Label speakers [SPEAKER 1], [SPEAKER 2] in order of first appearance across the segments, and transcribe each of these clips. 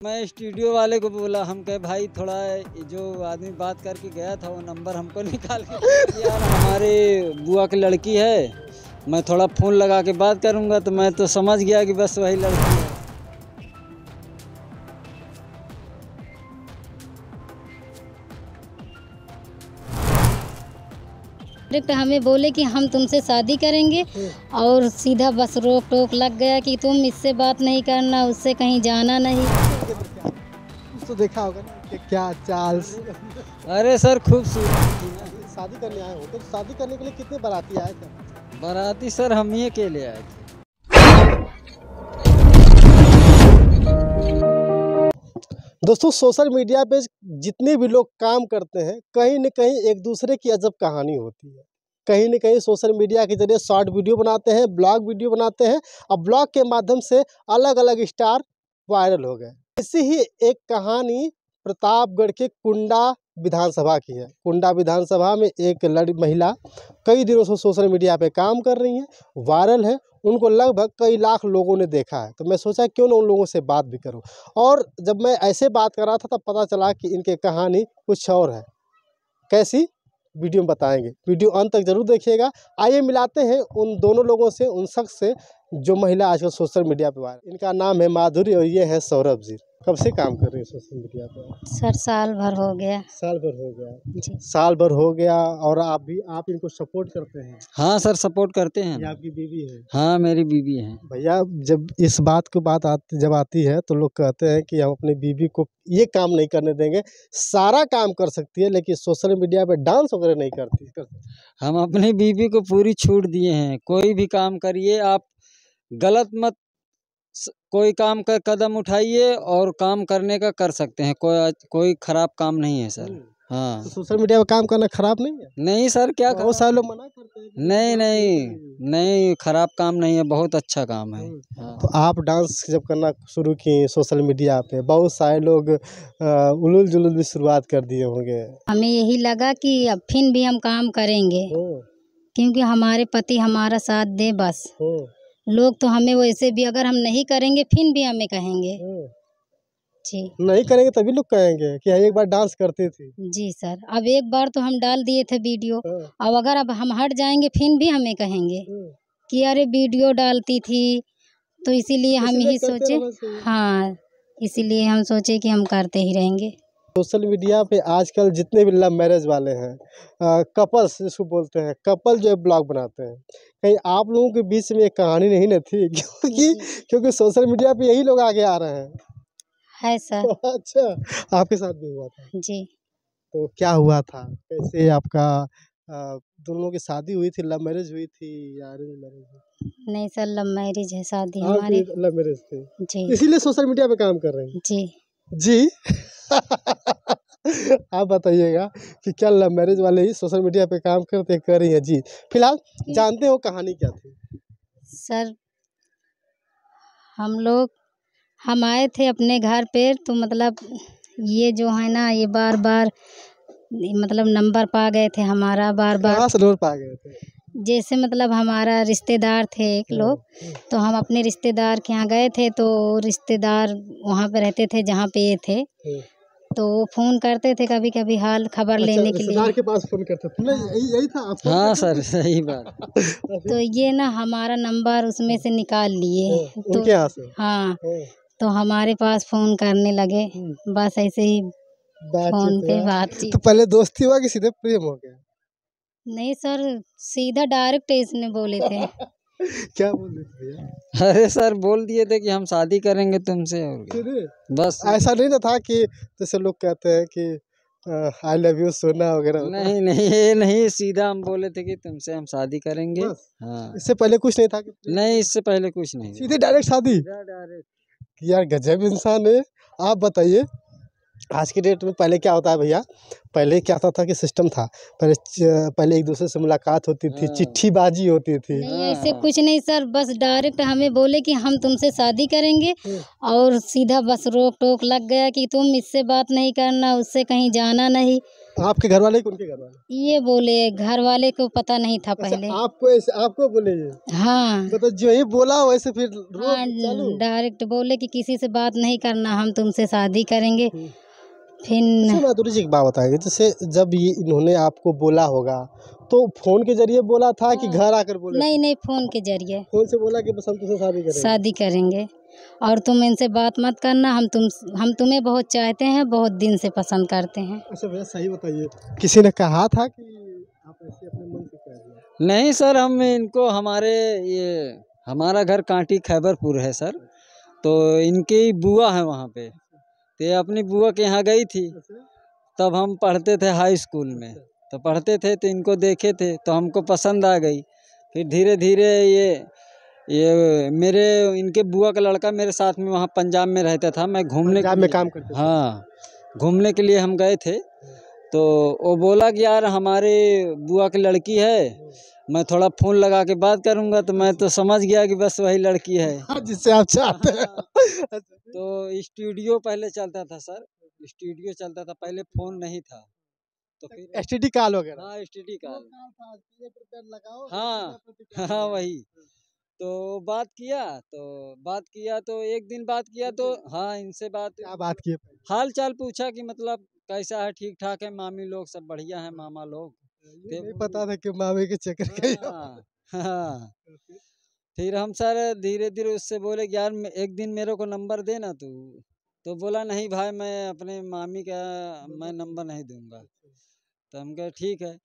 [SPEAKER 1] मैं स्टूडियो वाले को बोला, हम कहे भाई थोड़ा जो आदमी बात करके गया था वो नंबर हमको निकाल के यार हमारे बुआ की लड़की है, मैं थोड़ा फ़ोन लगा के बात करूंगा। तो मैं तो समझ गया कि बस वही लड़की है।
[SPEAKER 2] डायरेक्ट हमें बोले कि हम तुमसे शादी करेंगे और सीधा बस रोक टोक लग गया कि तुम इससे बात नहीं करना, उससे कहीं जाना नहीं।
[SPEAKER 3] तो देखा होगा ना कि क्या चाल।
[SPEAKER 1] अरे सर खूबसूरत थी ना।
[SPEAKER 3] शादी करने आए हो तो शादी करने के लिए कितने बाराती आए थे?
[SPEAKER 1] बाराती सर हम ही के लिए आए थे।
[SPEAKER 3] दोस्तों, सोशल मीडिया पे जितने भी लोग काम करते हैं कहीं न कहीं एक दूसरे की अजब कहानी होती है। कहीं न कहीं सोशल मीडिया के ज़रिए शॉर्ट वीडियो बनाते हैं, ब्लॉग वीडियो बनाते हैं और ब्लॉग के माध्यम से अलग-अलग स्टार वायरल हो गए। ऐसी ही एक कहानी प्रतापगढ़ के कुंडा विधानसभा की है। कुंडा विधानसभा में एक महिला कई दिनों से सोशल मीडिया पे काम कर रही हैं, वायरल है। उनको लगभग कई लाख लोगों ने देखा है। तो मैं सोचा क्यों ना उन लोगों से बात भी करूं। और जब मैं ऐसे बात कर रहा था तब पता चला कि इनकी कहानी कुछ और है। कैसी, वीडियो में बताएंगे। वीडियो अंत तक जरूर देखिएगा। आइए मिलाते हैं उन दोनों लोगों से, उन शख्स से जो महिला आजकल सोशल मीडिया पे वायरल। इनका नाम है माधुरी और ये है सौरभ जी। कब से काम कर रहे हैं सोशल मीडिया पे?
[SPEAKER 2] सर साल भर हो गया।
[SPEAKER 3] साल भर हो गया
[SPEAKER 2] जी।
[SPEAKER 3] साल भर हो गया। और आप इनको सपोर्ट करते हैं?
[SPEAKER 1] हाँ सर सपोर्ट करते हैं।
[SPEAKER 3] ये आपकी बीवी है?
[SPEAKER 1] हाँ मेरी बीवी है।
[SPEAKER 3] भैया, जब इस बात की बात आती है तो लोग कहते हैं कि हम अपनी बीवी को ये काम नहीं करने देंगे। सारा काम कर सकती है लेकिन सोशल मीडिया पे डांस वगैरह नहीं करती।
[SPEAKER 1] हम अपनी बीवी को पूरी छूट दिए हैं, कोई भी काम करिए आप, गलत मत कोई काम का कदम उठाइए और काम करने का कर सकते हैं। कोई खराब काम नहीं है सर। हाँ
[SPEAKER 3] तो सोशल मीडिया पे काम करना खराब नहीं है?
[SPEAKER 1] नहीं सर, क्या
[SPEAKER 3] बहुत सारे लोग मना करते हैं कि
[SPEAKER 1] नहीं नहीं नहीं, खराब काम नहीं है, बहुत अच्छा काम है। हाँ।
[SPEAKER 3] तो आप डांस जब करना शुरू किए सोशल मीडिया पे, बहुत सारे लोग उलूल जुलूल भी शुरुआत कर दिए होंगे।
[SPEAKER 2] हमें यही लगा कि अब फिर भी हम काम करेंगे क्योंकि हमारे पति हमारा साथ दे बस। लोग तो हमें वैसे भी अगर हम नहीं करेंगे फिर भी हमें कहेंगे। जी
[SPEAKER 3] नहीं करेंगे तभी लोग कहेंगे कि एक बार डांस करती थी।
[SPEAKER 2] जी सर, अब एक बार तो हम डाल दिए थे वीडियो, अब अगर अब हम हट जाएंगे फिर भी हमें कहेंगे कि अरे वीडियो डालती थी। तो इसीलिए हम यही सोचे, हाँ इसीलिए हम सोचे कि हम करते ही रहेंगे।
[SPEAKER 3] सोशल मीडिया पे आजकल जितने भी लव मैरिज वाले हैं, कपल्स जिसको बोलते हैं, कपल जो है ब्लॉग बनाते हैं। कहीं आप लोगों के बीच में एक कहानी नहीं न थी? क्योंकि सोशल मीडिया पे यही लोग आगे आ रहे हैं।
[SPEAKER 2] है सर।
[SPEAKER 3] अच्छा, आपके साथ भी हुआ था?
[SPEAKER 2] जी।
[SPEAKER 3] तो क्या हुआ था? कैसे आपका दोनों की शादी हुई थी? लव मैरिज हुई थी या अरेंज मैरिज?
[SPEAKER 2] नहीं सर, लव मैरिज है शादी
[SPEAKER 3] आपकी
[SPEAKER 2] हमारी।
[SPEAKER 3] लव मैरिज थी?
[SPEAKER 2] जी
[SPEAKER 3] इसीलिए सोशल मीडिया पे काम कर रहे हैं?
[SPEAKER 2] जी
[SPEAKER 3] जी। आप बताइएगा कि क्या लव मैरिज वाले ही सोशल मीडिया पे काम कर रही हैं? जी। फिलहाल जानते हो कहानी क्या थी?
[SPEAKER 2] सर, हम आए थे अपने घर पे, तो मतलब ये जो है ना, ये बार बार मतलब नंबर पा गए थे हमारा बार बार।
[SPEAKER 3] कहाँ से नंबर पा गए थे?
[SPEAKER 2] जैसे मतलब हमारा रिश्तेदार थे एक लोग, तो हम अपने रिश्तेदार के यहाँ गए थे। तो रिश्तेदार वहाँ पे रहते थे जहाँ पे ये थे, तो वो फ़ोन करते थे कभी कभी हाल खबर लेने के लिए।
[SPEAKER 3] रिश्तेदार के पास फोन करते थे? नहीं, यही था आप?
[SPEAKER 1] हाँ सर सही बात।
[SPEAKER 2] तो ये ना हमारा नंबर उसमें से निकाल लिए। तो
[SPEAKER 3] उनके यहाँ से?
[SPEAKER 2] हाँ, तो हमारे पास फ़ोन करने लगे। बस ऐसे ही फ़ोन पे बातचीत।
[SPEAKER 3] तो पहले दोस्ती हुआ कि सीधे प्रेम हो गया?
[SPEAKER 2] नहीं सर, सीधा डायरेक्ट इसने बोले थे।
[SPEAKER 3] क्या बोले थे भैया?
[SPEAKER 1] अरे सर बोल दिए थे कि हम शादी करेंगे तुमसे, और क्या। बस
[SPEAKER 3] ऐसा नहीं ना था कि जैसे लोग कहते हैं कि आई लव यू सोना वगैरह?
[SPEAKER 1] नहीं नहीं, ये नहीं, सीधा हम बोले थे कि तुमसे हम शादी करेंगे। हाँ,
[SPEAKER 3] इससे पहले कुछ नहीं था कि?
[SPEAKER 1] नहीं इससे पहले कुछ नहीं।
[SPEAKER 3] सीधे डायरेक्ट शादी?
[SPEAKER 1] डायरेक्ट।
[SPEAKER 3] यार गजब इंसान है। आप बताइए, आज की डेट में पहले क्या होता है भैया, पहले क्या होता था कि सिस्टम था, पहले एक दूसरे से मुलाकात होती थी,
[SPEAKER 1] हाँ।
[SPEAKER 3] चिट्ठीबाजी होती थी।
[SPEAKER 2] नहीं ऐसे कुछ नहीं सर, बस डायरेक्ट हमें बोले कि हम तुमसे शादी करेंगे और सीधा बस रोक टोक लग गया कि तुम इससे बात नहीं करना, उससे कहीं जाना नहीं।
[SPEAKER 3] आपके घर वाले कि उनके घर वाले?
[SPEAKER 2] ये बोले, घर वाले को पता नहीं था
[SPEAKER 3] अच्छा,
[SPEAKER 2] पहले।
[SPEAKER 3] आपको बोले ये?
[SPEAKER 2] हाँ
[SPEAKER 3] तो जो ही बोला वैसे फिर रोज
[SPEAKER 2] हाँ,
[SPEAKER 3] चालू?
[SPEAKER 2] डायरेक्ट बोले कि किसी से बात नहीं करना, हम तुमसे शादी करेंगे। फिर
[SPEAKER 3] अच्छा माधुरी जी एक बात बताएंगे, जैसे जब ये इन्होंने आपको बोला होगा तो फोन के जरिए बोला था कि घर आकर बोले थे?
[SPEAKER 2] नहीं नहीं, फोन के जरिए
[SPEAKER 3] फोन से बोला कि बस हम तुझसे शादी करेंगे।
[SPEAKER 2] शादी करेंगे और तुम इनसे बात मत करना, हम तुम्हें बहुत चाहते हैं, बहुत दिन से पसंद करते हैं।
[SPEAKER 3] अच्छा भैया सही बताइए, किसी ने कहा था कि आप ऐसे अपने मन से कह दिया?
[SPEAKER 1] नहीं सर, हम इनको हमारा घर कांटी खैबरपुर है सर, तो इनकी बुआ है वहाँ पे, तो ये अपनी बुआ के यहाँ गई थी। तब हम पढ़ते थे हाई स्कूल में, तो पढ़ते थे तो इनको देखे थे तो हमको पसंद आ गई। फिर धीरे धीरे इनके बुआ का लड़का मेरे साथ में वहाँ पंजाब में रहता था, मैं घूमने
[SPEAKER 3] पंजाब में काम करते थे?
[SPEAKER 1] हाँ, घूमने के लिए हम गए थे। तो वो बोला कि यार हमारे बुआ की लड़की है, मैं थोड़ा फ़ोन लगा के बात करूँगा, तो मैं तो समझ गया कि बस वही लड़की है।
[SPEAKER 3] हाँ, जिससे आप चाहते हैं।
[SPEAKER 1] तो स्टूडियो पहले चलता था सर, स्टूडियो चलता था पहले, फ़ोन नहीं था। तो फिर
[SPEAKER 3] एसटीडी कॉल वगैरह?
[SPEAKER 1] हाँ, एसटीडी कॉल।
[SPEAKER 3] लगाओ।
[SPEAKER 1] हाँ हाँ वही। तो बात किया तो एक दिन बात किया तो हाँ, इनसे
[SPEAKER 3] क्या बात की?
[SPEAKER 1] हाल चाल पूछा कि मतलब कैसा है, ठीक ठाक है, मामी लोग सब बढ़िया है, मामा लोग।
[SPEAKER 3] ये नहीं पता था कि मामी के चक्कर के
[SPEAKER 1] हाँ हाँ। फिर हम सर धीरे धीरे उससे बोले कि यार एक दिन मेरे को नंबर देना तू। तो बोला नहीं भाई, मैं अपने मामी का मैं नंबर नहीं दूंगा। तो हम कहे ठीक है।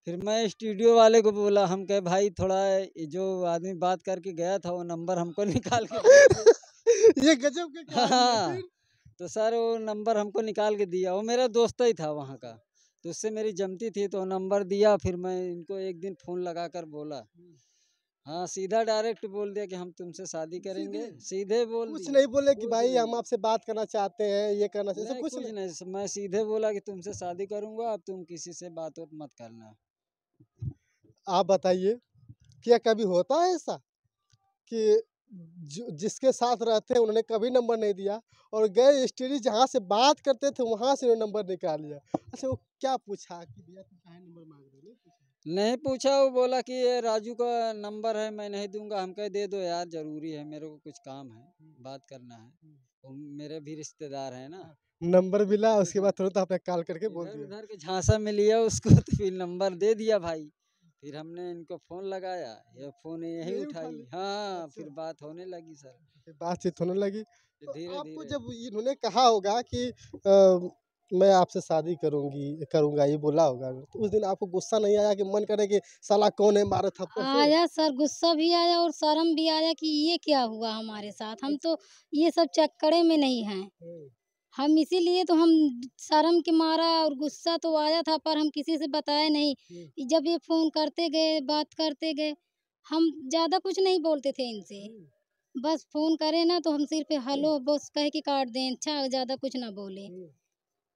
[SPEAKER 1] फिर मैं स्टूडियो वाले को बोला, हम कहे भाई थोड़ा ये जो आदमी बात करके गया था वो नंबर हमको निकाल के दे दो।
[SPEAKER 3] ये गजब के कहानी है।
[SPEAKER 1] हाँ, तो सर वो नंबर हमको निकाल के दिया, वो मेरा दोस्त ही था वहाँ का, तो उससे मेरी जमती थी, तो नंबर दिया। फिर मैं इनको एक दिन फ़ोन लगा कर बोला, हाँ सीधा डायरेक्ट बोल दिया कि हम तुमसे शादी करेंगे, सीधे बोल
[SPEAKER 3] कुछ
[SPEAKER 1] दिया।
[SPEAKER 3] नहीं बोले कि
[SPEAKER 1] कुछ
[SPEAKER 3] भाई हम
[SPEAKER 1] नहीं।
[SPEAKER 3] आपसे बात करना चाहते हैं, ये करना चाहते हैं,
[SPEAKER 1] नहीं,
[SPEAKER 3] कुछ
[SPEAKER 1] कुछ
[SPEAKER 3] नहीं?
[SPEAKER 1] नहीं, मैं सीधे बोला कि तुमसे शादी करूंगा, अब तुम किसी से बात मत करना।
[SPEAKER 3] आप बताइए, क्या कभी होता है ऐसा कि जिसके साथ रहते हैं उन्होंने कभी नंबर नहीं दिया और गए एसटीडी जहाँ से बात करते थे वहाँ से उन्होंने नंबर निकाल लिया? अच्छा, वो क्या पूछा कि भैया तुम काहे नंबर मांग रहे हो? नहीं पूछा?
[SPEAKER 1] नहीं पूछा, वो बोला कि ये राजू का नंबर है, मैं नहीं दूंगा। हम कहे दे दो यार, जरूरी है, मेरे को कुछ काम है, बात करना है, वो मेरे भी रिश्तेदार है ना।
[SPEAKER 3] नंबर मिला, उसके बाद तुरंत आपने कॉल करके बोल
[SPEAKER 1] इधर
[SPEAKER 3] दिया?
[SPEAKER 1] उधर के झांसा में लिया उसको, तो फिर नंबर दे दिया भाई। फिर हमने इनको फ़ोन लगाया, ये फ़ोन यही
[SPEAKER 3] यही उठा
[SPEAKER 1] उठाई।
[SPEAKER 3] ली?
[SPEAKER 1] हाँ, फिर
[SPEAKER 3] अच्छा।
[SPEAKER 1] बात होने लगी सर,
[SPEAKER 3] फिर बातचीत होने लगी।
[SPEAKER 1] फिर
[SPEAKER 3] तो
[SPEAKER 1] धीरे
[SPEAKER 3] आपको
[SPEAKER 1] धीरे।
[SPEAKER 3] जब इन्होंने कहा होगा कि मैं आपसे शादी करूँगा, ये बोला होगा, तो उस दिन आपको गुस्सा नहीं आया कि मन करे कि साला कौन है मारे थप्पड़ से?
[SPEAKER 2] आया सर, गुस्सा भी आया और शर्म भी आया कि ये क्या हुआ हमारे साथ, हम तो ये सब चक्करे में नहीं हैं।
[SPEAKER 3] हुँ।
[SPEAKER 2] हम इसीलिए तो हम शर्म के मारा, और गुस्सा तो आया था पर हम किसी से बताए नहीं।
[SPEAKER 3] हुँ।
[SPEAKER 2] जब ये फ़ोन करते गए, बात करते गए, हम ज़्यादा कुछ नहीं बोलते थे इनसे।
[SPEAKER 3] हुँ।
[SPEAKER 2] बस फ़ोन करे ना तो हम सिर्फ़ हेलो बस कह के काट दें, अच्छा ज़्यादा कुछ ना बोले।
[SPEAKER 3] हुँ।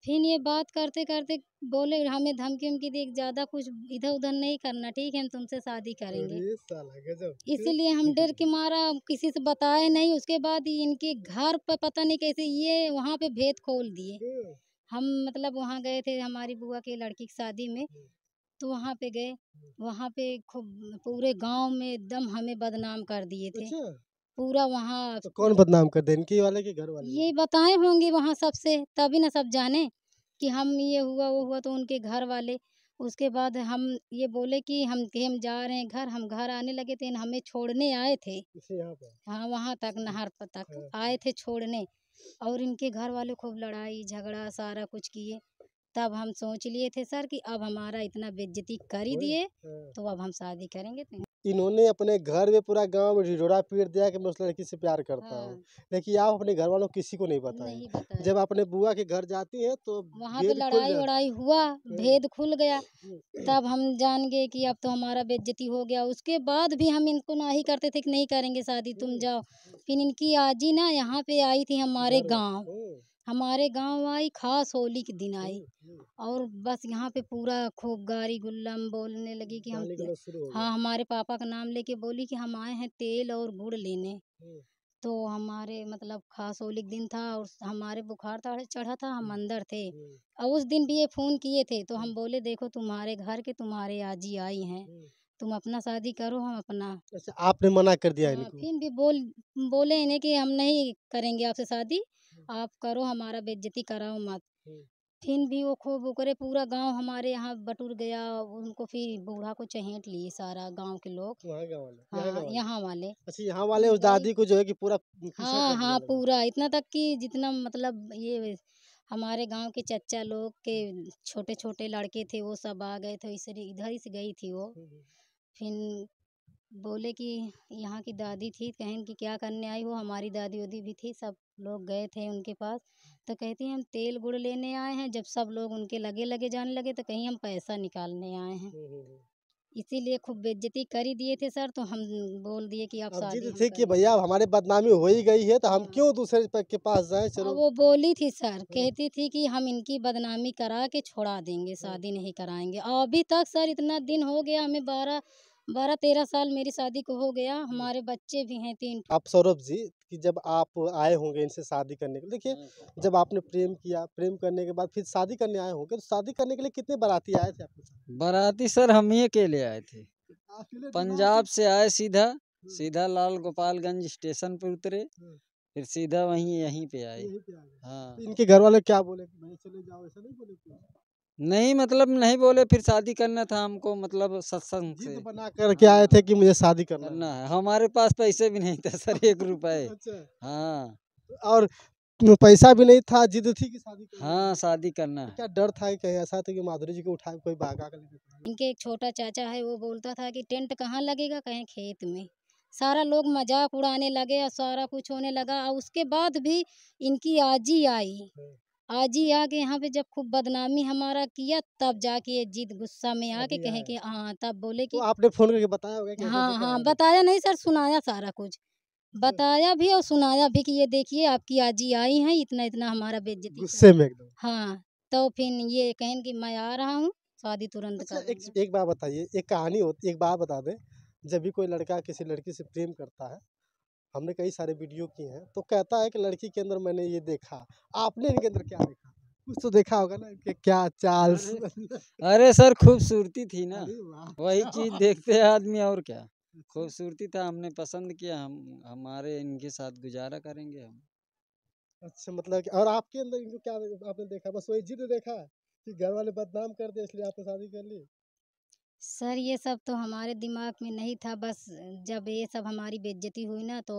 [SPEAKER 2] फिर ये बात करते-करते बोले, हमें धमकी-वमकी दी, ज़्यादा कुछ इधर-उधर नहीं करना, ठीक है? हम तुमसे शादी करेंगे।
[SPEAKER 3] अरे साला गज़ब! फिर?
[SPEAKER 2] इसीलिए हम डर के मारा किसी से बताए नहीं। उसके बाद इनके घर पे पता नहीं कैसे ये वहाँ पे भेद खोल दिए।
[SPEAKER 3] हुँ।
[SPEAKER 2] हम मतलब वहाँ गए थे हमारी बुआ की लड़की की शादी में,
[SPEAKER 3] हुँ।
[SPEAKER 2] तो वहाँ पे गए, वहाँ पे खूब पूरे गाँव में एकदम हमें बदनाम कर दिए थे।
[SPEAKER 3] अच्छा,
[SPEAKER 2] पूरा वहाँ
[SPEAKER 3] तो कौन बदनाम कर दे, इनके वाले कि घर वाले?
[SPEAKER 2] ये बताए होंगे वहाँ सबसे, तभी ना सब जाने कि हम ये हुआ, वो हुआ, तो उनके घर वाले। उसके बाद हम ये बोले कि हम जा रहे हैं घर, हम घर आने लगे थे, हमें छोड़ने आए थे।
[SPEAKER 3] इसे यहाँ पर?
[SPEAKER 2] हाँ, वहाँ तक नहर पर तक
[SPEAKER 3] हाँ।
[SPEAKER 2] आए थे छोड़ने, और इनके घर वाले खूब लड़ाई झगड़ा सारा कुछ किए। तब हम सोच लिए थे सर कि अब हमारा इतना बेइज्जती कर ही दिए,
[SPEAKER 3] हाँ।
[SPEAKER 2] तो अब हम शादी करेंगे। तो
[SPEAKER 3] इन्होंने अपने घर में पूरा गाँव में ढिढोरा पीट दिया कि मैं उस लड़की से प्यार करता हूँ।
[SPEAKER 2] हाँ,
[SPEAKER 3] लेकिन आप अपने घर वालों को किसी को नहीं बताए।
[SPEAKER 2] नहीं बताया।
[SPEAKER 3] जब अपने बुआ के घर जाती हैं तो
[SPEAKER 2] वहाँ पे
[SPEAKER 3] भेद खुल जाता
[SPEAKER 2] लड़ाई-वड़ाई हुआ, भेद खुल गया।
[SPEAKER 3] है।
[SPEAKER 2] तब हम जान गए कि अब तो हमारा बेइज्जती हो गया। उसके बाद भी हम इनको नहीं करते थे कि नहीं करेंगे शादी, तुम जाओ। फिर इनकी आजी ना यहाँ पे आई थी हमारे
[SPEAKER 3] घर
[SPEAKER 2] गाँव।
[SPEAKER 3] हुँ।
[SPEAKER 2] हमारे गांव आई, खास होली के दिन आई। और बस यहाँ पे पूरा खूब गारी गुल्लम बोलने लगी कि हम,
[SPEAKER 3] गाली गलौज शुरू हो गया।
[SPEAKER 2] हाँ, हमारे पापा का नाम लेके बोली कि हम आए हैं तेल और गुड़ लेने।
[SPEAKER 3] हम्म,
[SPEAKER 2] तो हमारे मतलब खास होली के दिन था और हमारे बुखार था चढ़ा था, हम अंदर थे।
[SPEAKER 3] हम्म,
[SPEAKER 2] और उस दिन भी ये फ़ोन किए थे तो हम बोले देखो तुम्हारे घर के तुम्हारे आजी आई हैं,
[SPEAKER 3] हम्म।
[SPEAKER 2] तुम अपना शादी करो, हम अपना।
[SPEAKER 3] अच्छा, आपने मना कर दिया
[SPEAKER 2] हाँ,
[SPEAKER 3] इनको?
[SPEAKER 2] फिर भी बोले इन्हें कि हम नहीं करेंगे आपसे शादी, आप करो, हमारा बेइज्जती कराओ मत।
[SPEAKER 3] हम्म,
[SPEAKER 2] फिर भी वो खूब वो करे, पूरा गांव हमारे यहाँ बटुर गया, उनको फिर बूढ़ा को चहेट लिए सारा गांव के लोग।
[SPEAKER 3] वहाँ गाँव वाले, यहाँ
[SPEAKER 2] हाँ,
[SPEAKER 3] गाँव वाले।
[SPEAKER 2] यहाँ वाले।
[SPEAKER 3] अच्छा, यहाँ वाले उस
[SPEAKER 2] गई,
[SPEAKER 3] दादी को जो है कि पूरा पीछा
[SPEAKER 2] हाँ
[SPEAKER 3] कर दिया
[SPEAKER 2] हाँ,
[SPEAKER 3] लगा।
[SPEAKER 2] पूरा इतना तक कि जितना मतलब ये हमारे गांव के चच्चा लोग के छोटे छोटे लड़के थे वो सब आ गए थे, इसलिए इधर ही से गई थी वो। फिर बोले कि यहाँ की दादी थी, कहें कि क्या करने आई हो, हमारी दादी वादी भी थी, सब लोग गए थे उनके पास। तो कहती हैं हम तेल गुड़ लेने आए हैं। जब सब लोग उनके लगे लगे जाने लगे तो कहीं हम पैसा निकालने आए हैं। इसीलिए खूब बेइज्जती कर ही दिए थे सर, तो हम बोल दिए कि आप
[SPEAKER 3] अब
[SPEAKER 2] शादी
[SPEAKER 3] जिद
[SPEAKER 2] हम
[SPEAKER 3] थी कि
[SPEAKER 2] करेंगे।
[SPEAKER 3] भैया अब हमारी बदनामी हो ही गई है तो हम
[SPEAKER 2] हाँ।
[SPEAKER 3] क्यों दूसरे के पास जाएं,
[SPEAKER 2] अब
[SPEAKER 3] चलो।
[SPEAKER 2] वो बोली थी सर, कहती थी कि हम इनकी बदनामी करा के छोड़ा देंगे, शादी नहीं कराएंगे। और अभी तक सर इतना दिन हो गया, हमें 12-13 साल मेरी शादी को हो गया, हमारे बच्चे भी हैं 3।
[SPEAKER 3] आप सौरभ जी, कि जब आप आए होंगे इनसे शादी करने के लिए, देखिए जब आपने प्रेम किया, प्रेम करने के बाद फिर शादी करने आए होंगे, तो शादी करने के लिए कितने बाराती आए थे आपके साथ?
[SPEAKER 1] बाराती सर हम ही अकेले आए थे, पंजाब से आए सीधा, सीधा लाल गोपालगंज स्टेशन पर उतरे, फिर सीधा यहीं पे आए।
[SPEAKER 3] यहीं पे आ गए।
[SPEAKER 1] हाँ,
[SPEAKER 3] तो इनके घर वाले क्या बोले कि भाई चले जाओ, ऐसा नहीं बोले कुछ?
[SPEAKER 1] नहीं मतलब नहीं बोले, फिर शादी करना था हमको, मतलब सत्संग से
[SPEAKER 3] जिद बना करके आए थे कि मुझे शादी करना
[SPEAKER 1] करना है। हमारे पास पैसे भी नहीं थे सर, 1 रुपए।
[SPEAKER 3] अच्छा,
[SPEAKER 1] हाँ
[SPEAKER 3] और पैसा भी नहीं था, जिद थी कि शादी करना है।
[SPEAKER 1] हाँ, शादी करना
[SPEAKER 3] तो
[SPEAKER 1] है।
[SPEAKER 3] क्या डर था कि कहीं ऐसा था कि माधुरी जी को उठा के कोई भागा कर लेके चला
[SPEAKER 2] इनके एक छोटा चाचा है, वो बोलता था कि टेंट कहाँ लगेगा, कहीं खेत में। सारा लोग मजाक उड़ाने लगे और सारा कुछ होने लगा। और उसके बाद भी इनकी आजी आई,
[SPEAKER 3] जाए?
[SPEAKER 2] आजी आके यहाँ पे जब खूब बदनामी हमारा किया, तब जाके ये जिद गुस्सा में आके
[SPEAKER 3] अभी
[SPEAKER 2] कहे
[SPEAKER 3] आए।
[SPEAKER 2] कि हाँ, तब बोले
[SPEAKER 3] तो
[SPEAKER 2] कि
[SPEAKER 3] आपने फोन करके बताया होगा कि ऐसे ऐसे
[SPEAKER 2] हाँ हाँ,
[SPEAKER 3] कहानी।
[SPEAKER 2] बताया नहीं सर, सुनाया सारा कुछ, बताया भी और सुनाया भी कि ये देखिए आपकी आजी आई हैं, इतना इतना हमारा बेइज्जती कर।
[SPEAKER 3] गुस्से में एकदम।
[SPEAKER 2] हाँ, तो फिर ये कहें कि मैं आ रहा हूँ, शादी तुरंत
[SPEAKER 3] अच्छा,
[SPEAKER 2] करेंगे।
[SPEAKER 3] एक बात बताइए, एक कहानी होती, एक बात बता दें, जब भी कोई लड़का किसी लड़की से प्रेम करता है, हमने कई सारे वीडियो किए हैं, तो कहता है कि लड़की के अंदर मैंने ये देखा। आपने इनके अंदर क्या देखा? कुछ तो देखा होगा ना कि क्या चाल।
[SPEAKER 1] अरे सर खूबसूरती थी ना,
[SPEAKER 3] अरे वाह,
[SPEAKER 1] वही
[SPEAKER 3] क्या
[SPEAKER 1] चीज
[SPEAKER 3] बात
[SPEAKER 1] देखते हैं आदमी, और क्या।
[SPEAKER 3] है।
[SPEAKER 1] खूबसूरती था, हमने पसंद किया, हम हमारे इनके साथ गुजारा करेंगे हम।
[SPEAKER 3] अच्छा, मतलब कि और आपके अंदर इनको क्या आपने देखा? बस वही जिद देखा कि घर वाले बदनाम कर दे इसलिए आपने शादी कर ली?
[SPEAKER 2] सर ये सब तो हमारे दिमाग में नहीं था, बस जब ये सब हमारी बेइज्जती हुई ना, तो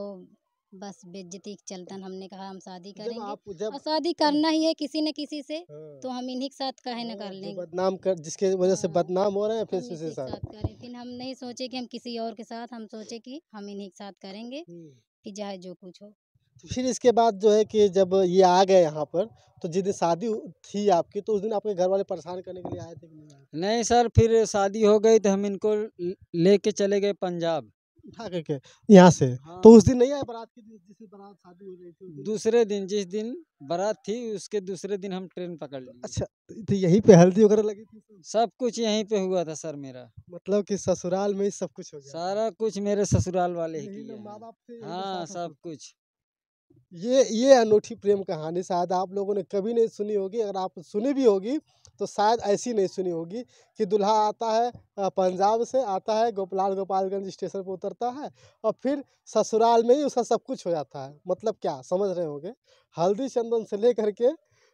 [SPEAKER 2] बस बेइज्जती के चलतन हमने कहा हम शादी
[SPEAKER 3] जब
[SPEAKER 2] करेंगे।
[SPEAKER 3] आप जब
[SPEAKER 2] और शादी करना ही है किसी न किसी से,
[SPEAKER 3] हाँ,
[SPEAKER 2] तो हम इन्हीं के साथ काहे न कर
[SPEAKER 3] जो
[SPEAKER 2] लेंगे।
[SPEAKER 3] बदनाम कर जिसके वजह से
[SPEAKER 2] हाँ,
[SPEAKER 3] बदनाम हो रहे हैं, फिर
[SPEAKER 2] हम
[SPEAKER 3] उसी के
[SPEAKER 2] इसी के
[SPEAKER 3] साथ।
[SPEAKER 2] साथ करें। फिर हम नहीं सोचे कि हम किसी और के साथ, हम सोचे कि हम इन्हीं के साथ करेंगे, कि चाहे जो कुछ हो।
[SPEAKER 3] तो फिर इसके बाद जो है कि जब ये आ गए यहाँ पर, तो जिस दिन शादी थी आपकी, तो उस दिन आपके घर वाले परेशान करने के लिए आए थे कि नहीं आए थे?
[SPEAKER 1] नहीं सर, फिर शादी हो गई तो हम इनको लेके चले गए पंजाब।
[SPEAKER 3] उठा करके यहाँ से।
[SPEAKER 1] हाँ,
[SPEAKER 3] तो उस दिन नहीं आए बारात के दिन, जिस दिन बारात शादी हो रही थी उस दिन?
[SPEAKER 1] दूसरे दिन, जिस दिन बारात थी उसके दूसरे दिन हम ट्रेन पकड़ लिए।
[SPEAKER 3] अच्छा, तो यहीं पे हल्दी वगैरह लगी थी सब?
[SPEAKER 1] सब कुछ यहीं पे हुआ था सर मेरा,
[SPEAKER 3] मतलब कि ससुराल में ही सब कुछ हो गया था।
[SPEAKER 1] सारा कुछ मेरे ससुराल वाले ही
[SPEAKER 3] यही
[SPEAKER 1] किए
[SPEAKER 3] लोग माँ
[SPEAKER 1] हैं।
[SPEAKER 3] बाप थे, यही
[SPEAKER 1] हाँ,
[SPEAKER 3] बसा था
[SPEAKER 1] सब
[SPEAKER 3] सब।
[SPEAKER 1] कुछ।
[SPEAKER 3] ये अनूठी प्रेम कहानी शायद आप लोगों ने कभी नहीं सुनी होगी। अगर आप सुनी भी होगी तो शायद ऐसी नहीं सुनी होगी कि दूल्हा आता है पंजाब से आता है, गोपालगंज स्टेशन पर उतरता है और फिर ससुराल में ही उसका सब कुछ हो जाता है। मतलब क्या समझ रहे होंगे, हल्दी चंदन से लेकर के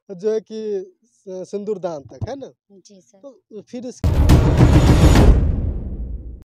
[SPEAKER 3] जो है कि सिंदूरदान तक, है ना?
[SPEAKER 2] जी सर।
[SPEAKER 3] तो फिर